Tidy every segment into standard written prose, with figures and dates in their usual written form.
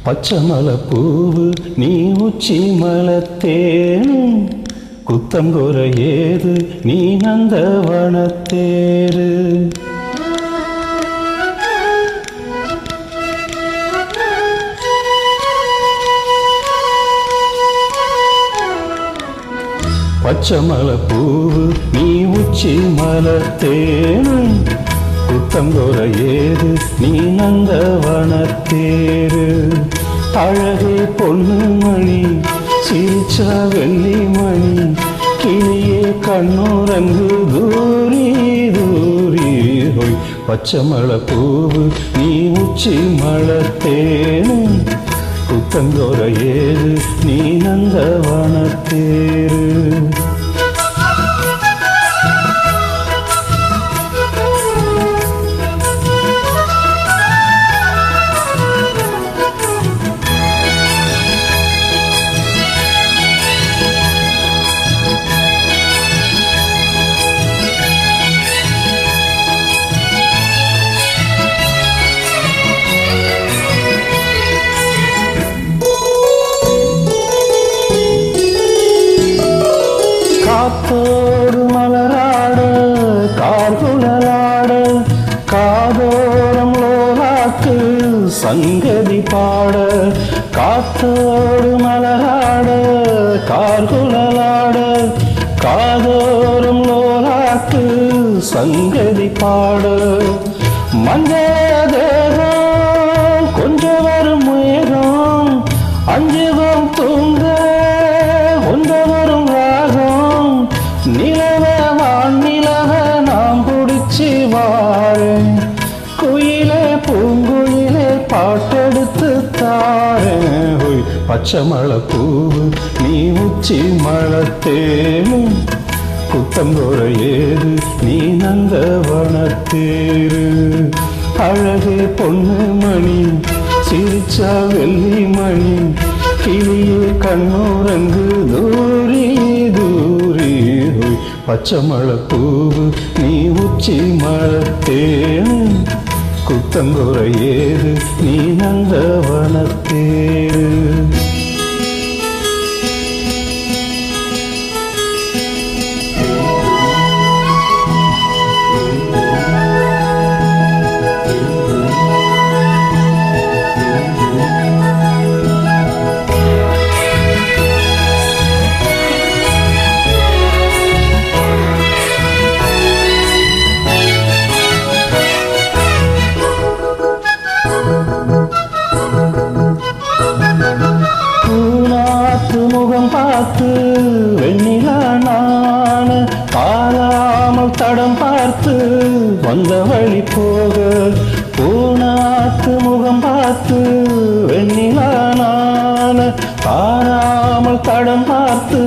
பச்சை மலைப்பூவு நீ உச்சி மலத்தேனும் குத்தம் குறையேது நீ நந்தவனத்தேரு. பச்சை மலைப்பூவு நீ உச்சி மலத்தேனும் குத்தம் குறையேது நீ நந்தவனத்தேரு. அழகே பொண்ணு மணி சிரிச்சா வெள்ளி மணி கிளியே கண்ணுரங்கு தூரி தூரி ஹோய். பச்சை மலைப்பூவு நீ உச்சி மலத்தேனும் குத்தம் குறையேது நீ நந்தவனத்தேரு. காத்தோடு மலராட கார்குழலாட காதோரம் லோலாக்கு சங்கதி பாட. காத்தோடு மலராட கார்குழலாட காதோரம் லோலாக்கு சங்கதி பாட. மஞ்சள் தேகம் கொஞ்சம் வரும் மேகம் அஞ்சுகம் தூங்க ஒன்ற வரும் ராகம். நிலவ வானிலவ நாம் பிடிச்சி வாரேன் குயிலே பூங்குயிலே பாட்டெடுத்து தாரேன். ஹோய். பச்சை மலைப்பூவு நீ உச்சி மலத்தேனும் குத்தம் குறையேது நீ நந்தவனத்தேரு. அழகே பொண்ணு மணி சிரிச்சா வெள்ளி மணி கிளியே கண்ணுரங்கு தூரி தூரி ஹோய். பச்சை மலைப்பூவு நீ உச்சி மலத்தேனும் குத்தம் குறையேது நீ நந்தவனத்தேரு. முகம் பார்த்து வெண்ணிலா நான காலாமல் தடம் பார்த்து வந்த வழி போக. பூனாத்து முகம் பார்த்து வெண்ணிலா நான காலாமல் தடம் பார்த்து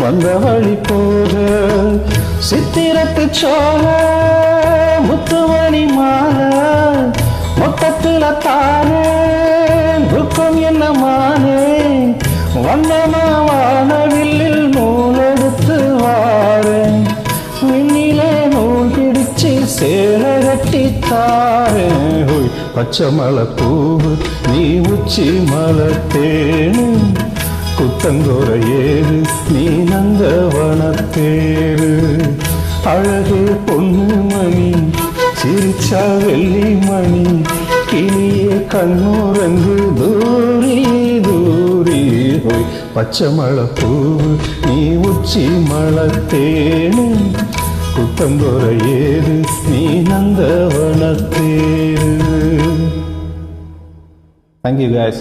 வந்த வழி போக. சித்திரத்து சோழ முத்துமணி மாலை மொத்தத்துல தானே துக்கம் என்ன மானே. வண்ணமானவில்லில் நூலெடுத்து வாரேன் விண்ணிலே நூல் பிடிச்சி சேலை கட்டி தாரேன். ஹோய். பச்சை மலைப்பூவு நீ உச்சி மலத்தேனும் குத்தம் குறையேது நீ நந்தவனத்தேரு. அழகே பொண்ணு மணி சிரிச்சா வெள்ளி மணி கிளியே கண்ணுரங்கு தூரி தூரி ஹோய். பச்சை மலைப்பூவு நீ உச்சி மலத்தேனும் குத்தம் குறையேது நீ நந்தவனத்தேரு. Thank you guys.